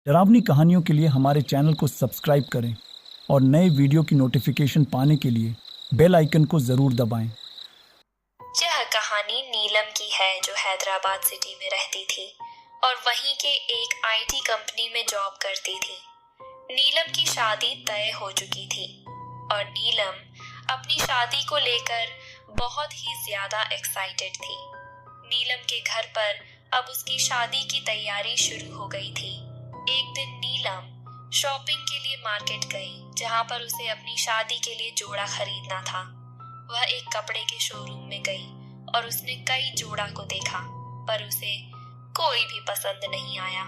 डरावनी कहानियों के लिए हमारे चैनल को सब्सक्राइब करें और नए वीडियो की नोटिफिकेशन पाने के लिए बेल आइकन को ज़रूर दबाएं। यह कहानी नीलम की है जो हैदराबाद सिटी में रहती थी और वहीं के एक आईटी कंपनी में जॉब करती थी। नीलम की शादी तय हो चुकी थी और नीलम अपनी शादी को लेकर बहुत ही ज्यादा एक्साइटेड थी। नीलम के घर पर अब उसकी शादी की तैयारी शुरू हो गई थी। एक दिन नीलम शॉपिंग के लिए मार्केट गई जहां पर उसे अपनी शादी के लिए जोड़ा खरीदना था। वह एक कपड़े के शोरूम में गई और उसने कई जोड़ा को देखा पर उसे कोई भी पसंद नहीं आया।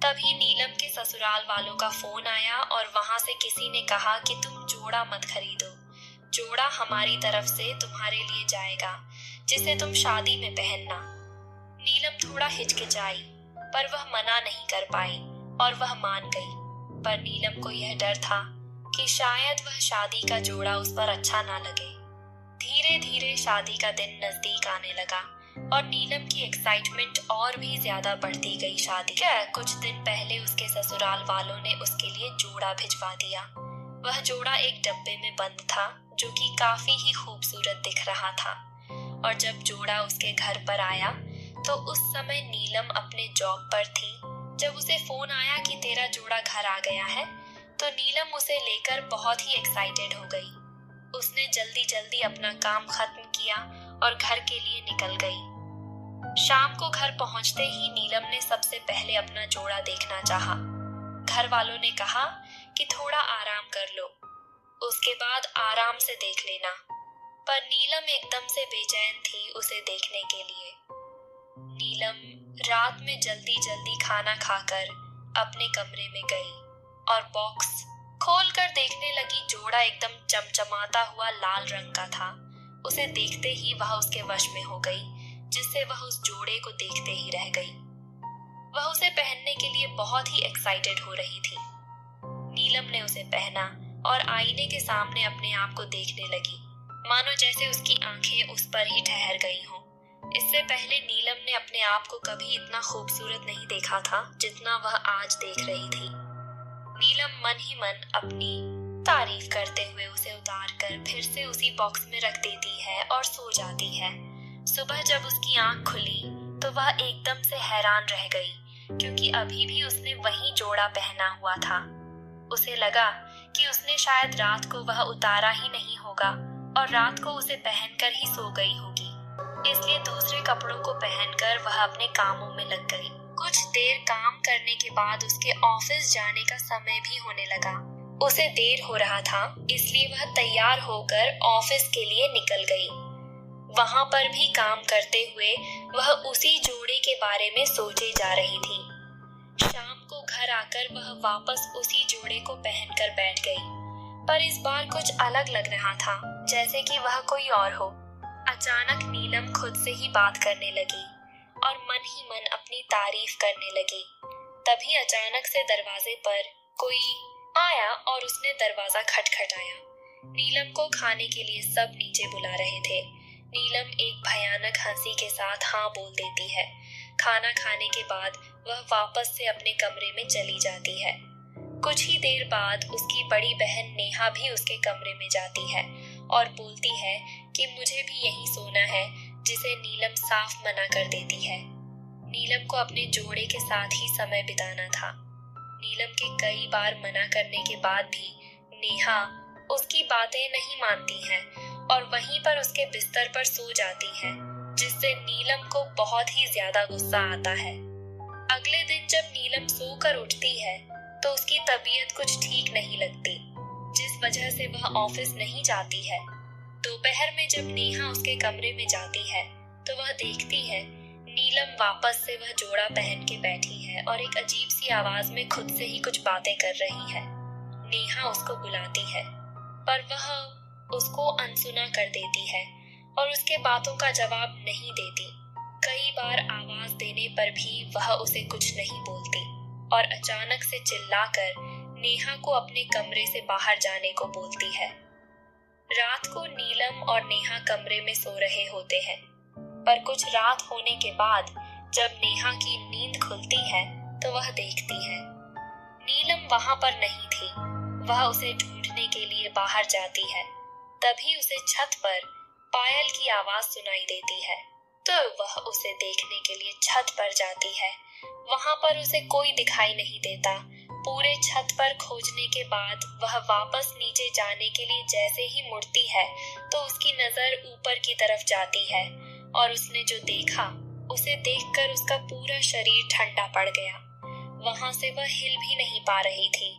तभी नीलम के ससुराल वालों का फोन आया और वहां से किसी ने कहा कि तुम जोड़ा मत खरीदो, जोड़ा हमारी तरफ से तुम्हारे लिए जाएगा जिसे तुम शादी में पहनना। नीलम थोड़ा हिचकिचाई पर वह मना नहीं कर पाई और वह मान गई। पर नीलम को यह डर था कि शायद वह शादी का जोड़ा उस पर अच्छा ना लगे। धीरे धीरे शादी का दिन नजदीक आने लगा और नीलम की एक्साइटमेंट और भी ज्यादा बढ़ती गई। शादी के कुछ दिन पहले उसके ससुराल वालों ने उसके लिए जोड़ा भिजवा दिया। वह जोड़ा एक डब्बे में बंद था जो कि काफी ही खूबसूरत दिख रहा था। और जब जोड़ा उसके घर पर आया तो उस समय नीलम अपने जॉब पर थी। जब उसे फोन आया कि तेरा जोड़ा घर आ गया है तो नीलम उसे लेकर बहुत ही एक्साइटेड हो गई। उसने जल्दी जल्दी अपना काम खत्म किया और घर के लिए निकल गई। शाम को घर पहुंचते ही नीलम ने सबसे पहले अपना जोड़ा देखना चाहा। घर वालों ने कहा कि थोड़ा आराम कर लो, उसके बाद आराम से देख लेना। पर नीलम एकदम से बेचैन थी उसे देखने के लिए। नीलम रात में जल्दी जल्दी खाना खाकर अपने कमरे में गई और बॉक्स खोलकर देखने लगी। जोड़ा एकदम चमचमाता हुआ लाल रंग का था। उसे देखते ही वह उसके वश में हो गई जिससे वह उस जोड़े को देखते ही रह गई। वह उसे पहनने के लिए बहुत ही एक्साइटेड हो रही थी। नीलम ने उसे पहना और आईने के सामने अपने आप को देखने लगी, मानो जैसे उसकी आंखें उस पर ही ठहर गई हों। इससे पहले नीलम ने अपने आप को कभी इतना खूबसूरत नहीं देखा था जितना वह आज देख रही थी। नीलम मन ही मन अपनी तारीफ करते हुए उसे उतार कर फिर से उसी बॉक्स में रख देती है और सो जाती है। सुबह जब उसकी आंख खुली तो वह एकदम से हैरान रह गई क्योंकि अभी भी उसने वही जोड़ा पहना हुआ था। उसे लगा कि उसने शायद रात को वह उतारा ही नहीं होगा और रात को उसे पहनकर ही सो गई होगी। इसलिए दूसरे कपड़ों को पहनकर वह अपने कामों में लग गई। कुछ देर काम करने के बाद उसके ऑफिस जाने का समय भी होने लगा। उसे देर हो रहा था इसलिए वह तैयार होकर ऑफिस के लिए निकल गई। वहां पर भी काम करते हुए वह उसी जोड़े के बारे में सोचे जा रही थी। शाम को घर आकर वह वापस उसी जोड़े को पहनकर बैठ गई पर इस बार कुछ अलग लग रहा था, जैसे कि वह कोई और हो। अचानक नीलम खुद से ही बात करने लगी और मन ही मन अपनी तारीफ करने लगी। तभी अचानक से दरवाजे पर कोई आया और उसने दरवाजा खटखटाया। नीलम को खाने के लिए सब नीचे बुला रहे थे। नीलम एक भयानक हंसी के साथ हाँ बोल देती है। खाना खाने के बाद वह वापस से अपने कमरे में चली जाती है। कुछ ही देर बाद उसकी बड़ी बहन नेहा भी उसके कमरे में जाती है और बोलती है कि मुझे भी यहीं सोना है, जिसे नीलम साफ मना कर देती है। नीलम को अपने जोड़े के साथ ही समय बिताना था। नीलम के कई बार मना करने के बाद भी नेहा उसकी बातें नहीं मानती है और वहीं पर उसके बिस्तर पर सो जाती है, जिससे नीलम को बहुत ही ज्यादा गुस्सा आता है। अगले दिन जब नीलम सोकर उठती है तो उसकी तबीयत कुछ ठीक नहीं लगती, जिस वजह से वह ऑफिस नहीं जाती है। दोपहर में जब नेहा उसके कमरे में जाती है तो वह देखती है नीलम वापस से वह जोड़ा पहन के बैठी है और एक अजीब सी आवाज में खुद से ही कुछ बातें कर रही है। नेहा उसको बुलाती है पर वह उसको अनसुना कर देती है और उसके बातों का जवाब नहीं देती। कई बार आवाज देने पर भी वह उसे कुछ नहीं बोलती और अचानक से चिल्लाकर नेहा को अपने कमरे से बाहर जाने को बोलती है। रात को नीलम और नेहा कमरे में सो रहे होते हैं पर कुछ रात होने के बाद जब नेहा की नींद खुलती है तो वह देखती है वहां पर नहीं थी। वह उसे ढूंढने के लिए बाहर जाती है। तभी उसे छत पर पायल की आवाज सुनाई देती है, तो वह उसे देखने के लिए छत पर जाती है। वहां पर उसे कोई दिखाई नहीं देता। पूरे छत पर खोजने के बाद वह वापस नीचे जाने के लिए जैसे ही मुड़ती है तो उसकी नजर ऊपर की तरफ जाती है और उसने जो देखा उसे देखकर उसका पूरा शरीर ठंडा पड़ गया। वहां से वह हिल भी नहीं पा रही थी।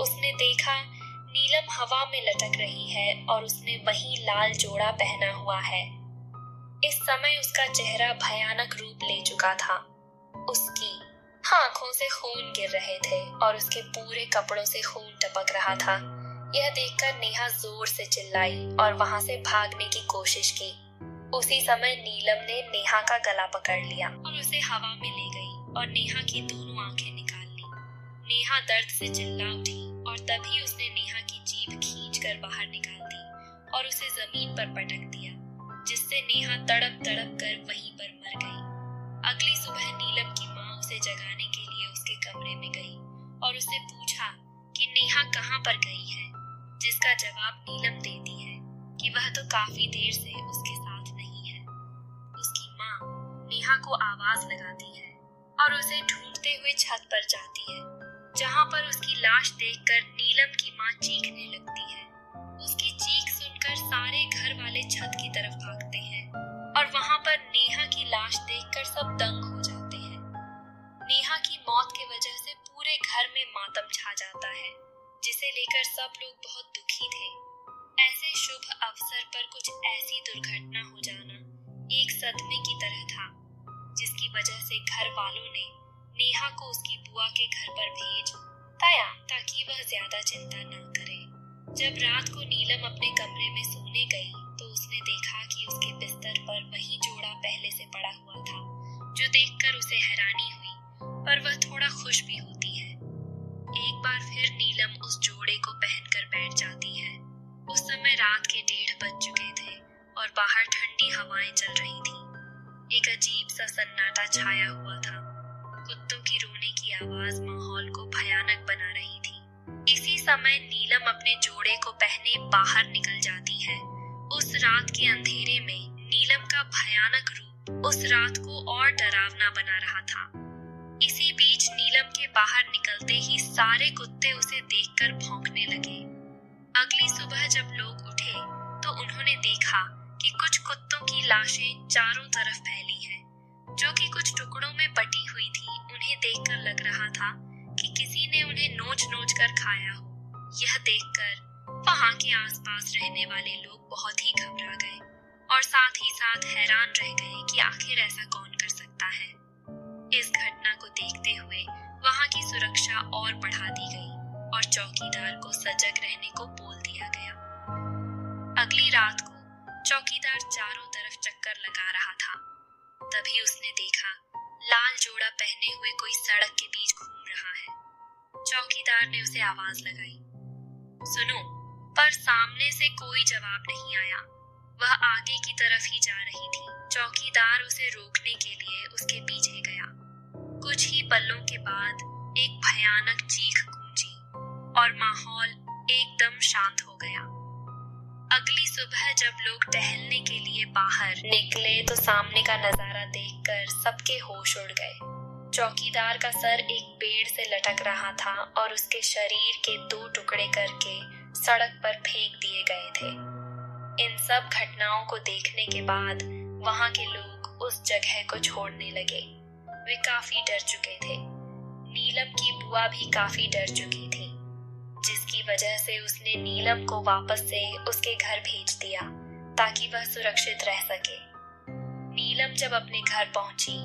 उसने देखा नीलम हवा में लटक रही है और उसने वही लाल जोड़ा पहना हुआ है। इस समय उसका चेहरा भयानक रूप ले चुका था। उसकी आंखों से खून गिर रहे थे और उसके पूरे कपड़ों से खून टपक रहा था। यह देखकर नेहा जोर से चिल्लाई और वहां से भागने की कोशिश की। उसी समय नीलम ने नेहा का गला पकड़ लिया और उसे हवा में ले गई और नेहा की दोनों आंखें निकाल ली। नेहा दर्द से चिल्ला उठी और तभी उसने नेहा की जीभ खींचकर बाहर निकाल दी और उसे जमीन पर पटक दिया, जिससे नेहा तड़प तड़प कर वहीं पर मर गई। अगली सुबह नीलम की माँ उसे जगाने के लिए उसके कमरे में गई और उससे पूछा कि नेहा कहाँ पर गई है, जिसका जवाब नीलम देती है कि वह तो काफी देर से उसके साथ नहीं है। उसकी माँ नेहा को आवाज लगाती है और उसे ढूंढते हुए छत पर जाती है, जहाँ पर उसकी लाश देखकर नीलम की माँ चीखने लगती है। उसकी चीख सुनकर सारे घर वाले छत की तरफ भागते हैं और वहाँ पर नेहा की लाश देखकर सब दंग हो जाते हैं। नेहा की मौत की वजह से पूरे घर में मातम छा जाता है, जिसे लेकर सब लोग बहुत दुखी थे। ऐसे शुभ अवसर पर कुछ ऐसी दुर्घटना हो जाना एक सदमे की तरह था, जिसकी वजह से घर वालों ने नेहा को उसकी बुआ के घर पर भेज दिया ताकि वह ज्यादा चिंता न करे। जब रात को नीलम अपने कमरे में सोने गई तो उसने देखा कि उसके बिस्तर पर वही जोड़ा पहले से पड़ा हुआ था, जो देखकर उसे हैरानी हुई, पर वह थोड़ा खुश भी होती है। एक बार फिर नीलम उस जोड़े को पहनकर बैठ जाती है। उस समय रात के 1:30 बज चुके थे और बाहर ठंडी हवाएं चल रही थी। एक अजीब सा सन्नाटा छाया हुआ था। कुत्तों की रोने की आवाज माहौल को भयानक बना रही थी। इसी समय नीलम अपने जोड़े को पहने बाहर निकल जाती है। उस रात के अंधेरे में नीलम का भयानक रूप उस रात को और डरावना बना रहा था। इसी बीच नीलम के बाहर निकलते ही सारे कुत्ते उसे देखकर भौंकने लगे। अगली सुबह जब लोग उठे तो उन्होंने देखा कि कुछ कुत्तों की लाशें चारों तरफ फैली हैं, जो कि कुछ टुकड़ों में बटी हुई थी। उन्हें देखकर लग रहा था कि किसी ने उन्हें नोच-नोच कर खाया हो। यह देखकर वहां के आसपास रहने वाले लोग बहुत ही घबरा गए और साथ ही साथ हैरान रह गए कि आखिर ऐसा कौन कर सकता है। इस घटना को देखते हुए वहां की सुरक्षा और बढ़ा दी गई और चौकीदार को सजग रहने को बोल दिया गया। अगली रात को चौकीदार चारों तरफ चक्कर लगा रहा था। तभी उसने देखा लाल जोड़ा पहने हुए कोई सड़क के बीच घूम रहा है। चौकीदार ने उसे आवाज लगाई, सुनो, पर सामने से कोई जवाब नहीं आया। वह आगे की तरफ ही जा रही थी। चौकीदार उसे रोकने के लिए उसके पीछे गया। कुछ ही पलों के बाद एक भयानक चीख गूंजी और माहौल एकदम शांत हो गया। अगली सुबह जब लोग टहलने के लिए बाहर निकले तो सामने का नजारा देखकर सबके होश उड़ गए। चौकीदार का सर एक पेड़ से लटक रहा था और उसके शरीर के 2 टुकड़े करके सड़क पर फेंक दिए गए थे। इन सब घटनाओं को देखने के बाद वहां के लोग उस जगह को छोड़ने लगे। वे काफी डर चुके थे। नीलम की बुआ भी काफी डर चुकी थी, जिसकी वजह से उसने नीलम को वापस से उसके घर भेज दिया ताकि वह सुरक्षित रह सके। नीलम जब अपने घर पहुंची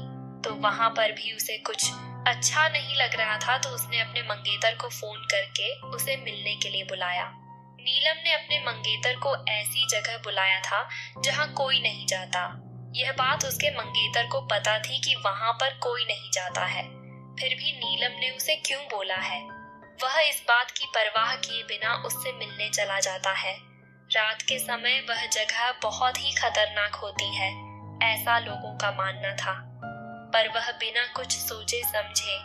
तो वहां पर भी उसे कुछ अच्छा नहीं लग रहा था, तो उसने अपने मंगेतर को फोन करके उसे मिलने के लिए बुलाया। नीलम ने अपने मंगेतर को ऐसी जगह बुलाया था जहां कोई नहीं जाता। यह बात उसके मंगेतर को पता थी कि वहां पर कोई नहीं जाता है, फिर भी नीलम ने उसे क्यों बोला है? वह इस बात की परवाह किए बिना उससे मिलने चला जाता है। रात के समय वह जगह बहुत ही खतरनाक होती है, ऐसा लोगों का मानना था, पर वह बिना कुछ सोचे समझे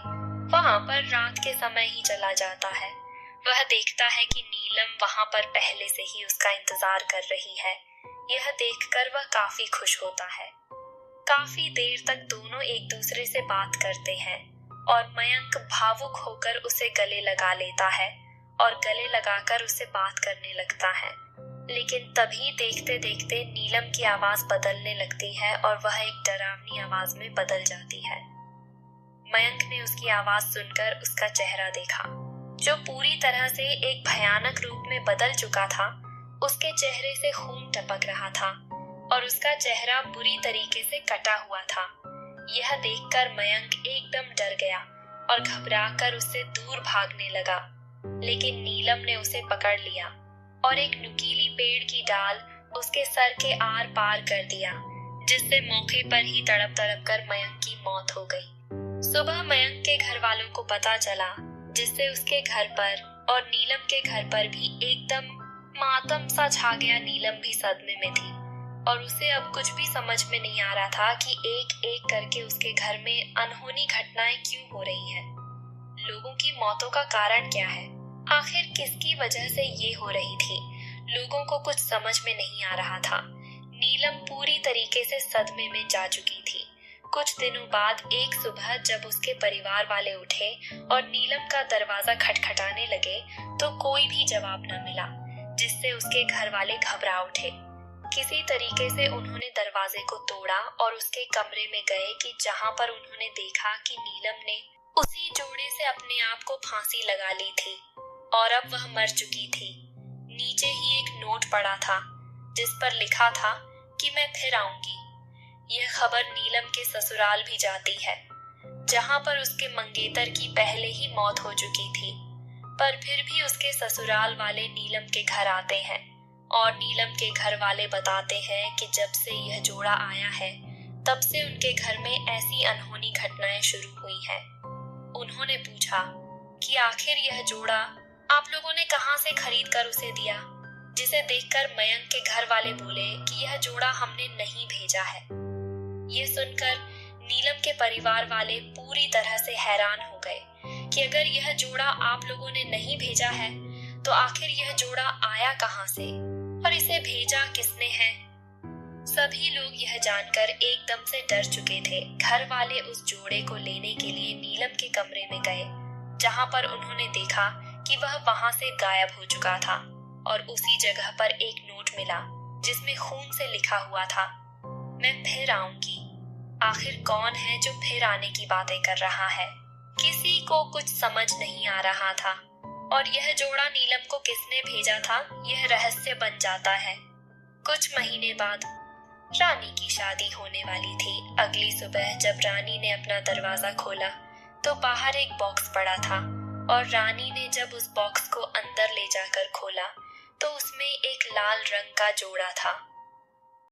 वहां पर रात के समय ही चला जाता है। वह देखता है कि नीलम वहां पर पहले से ही उसका इंतजार कर रही है। यह देखकर वह काफी खुश होता है। काफी देर तक दोनों एक दूसरे से बात करते हैं और मयंक भावुक होकर उसे गले लगा लेता है और गले लगाकर उससे बात करने लगता है। लेकिन तभी देखते देखते नीलम की आवाज बदलने लगती है और वह एक डरावनी आवाज में बदल जाती है। मयंक ने उसकी आवाज सुनकर उसका चेहरा देखा, जो पूरी तरह से एक भयानक रूप में बदल चुका था। उसके चेहरे से खून टपक रहा था और उसका चेहरा बुरी तरीके से कटा हुआ था। यह देखकर मयंक एकदम डर गया और घबराकर उससे दूर भागने लगा। लेकिन नीलम ने उसे पकड़ लिया और एक नुकीली पेड़ की डाल उसके सर के आर पार कर दिया, जिससे मौके पर ही तड़प तड़प कर मयंक की मौत हो गई। सुबह मयंक के घर वालों को पता चला, जिससे उसके घर पर और नीलम के घर पर भी एकदम मातम सा छा गया। नीलम भी सदमे में थी और उसे अब कुछ भी समझ में नहीं आ रहा था कि एक एक करके उसके घर में अनहोनी घटनाएं क्यों हो रही हैं। लोगों की मौतों का कारण क्या है? आखिर किसकी वजह से ये हो रही थी? लोगों को कुछ समझ में नहीं आ रहा था। नीलम पूरी तरीके से सदमे में जा चुकी थी। कुछ दिनों बाद एक सुबह जब उसके परिवार वाले उठे और नीलम का दरवाजा खटखटाने लगे तो कोई भी जवाब न मिला, जिससे उसके घर वाले घबरा उठे। किसी तरीके से उन्होंने दरवाजे को तोड़ा और उसके कमरे में गए कि जहां पर उन्होंने देखा कि नीलम ने उसी जोड़े से अपने आप को फांसी लगा ली थी और अब वह मर चुकी थी। नीचे ही एक नोट पड़ा था जिस पर लिखा था कि मैं फिर आऊंगी। यह खबर नीलम के ससुराल भी जाती है, जहां पर उसके मंगेतर की पहले ही मौत हो चुकी थी। पर फिर भी उसके ससुराल वाले नीलम के घर आते हैं और नीलम के घर वाले बताते हैं कि जब से यह जोड़ा आया है तब से उनके घर में ऐसी अनहोनी घटनाएं शुरू हुई हैं। उन्होंने पूछा कि आखिर यह जोड़ा आप लोगों ने कहां से खरीद कर उसे दिया, जिसे देखकर मयंक के घर वाले बोले कि यह जोड़ा हमने नहीं भेजा है। ये सुनकर नीलम के परिवार वाले पूरी तरह से हैरान हो गए कि अगर यह जोड़ा आप लोगों ने नहीं भेजा है तो आखिर यह जोड़ा आया कहां से और इसे भेजा किसने है। सभी लोग यह जानकर एकदम से डर चुके थे। घर वाले उस जोड़े को लेने के लिए नीलम के कमरे में गए, जहां पर उन्होंने देखा कि वह वहां से गायब हो चुका था और उसी जगह पर एक नोट मिला जिसमें खून से लिखा हुआ था, मैं फिर आऊंगी। आखिर कौन है जो फिर आने की बातें कर रहा है? किसी को कुछ समझ नहीं आ रहा था और यह जोड़ा नीलम को किसने भेजा था, यह रहस्य बन जाता है। कुछ महीने बाद रानी की शादी होने वाली थी। अगली सुबह जब रानी ने अपना दरवाजा खोला तो बाहर एक बॉक्स पड़ा था और रानी ने जब उस बॉक्स को अंदर ले जाकर खोला तो उसमें एक लाल रंग का जोड़ा था।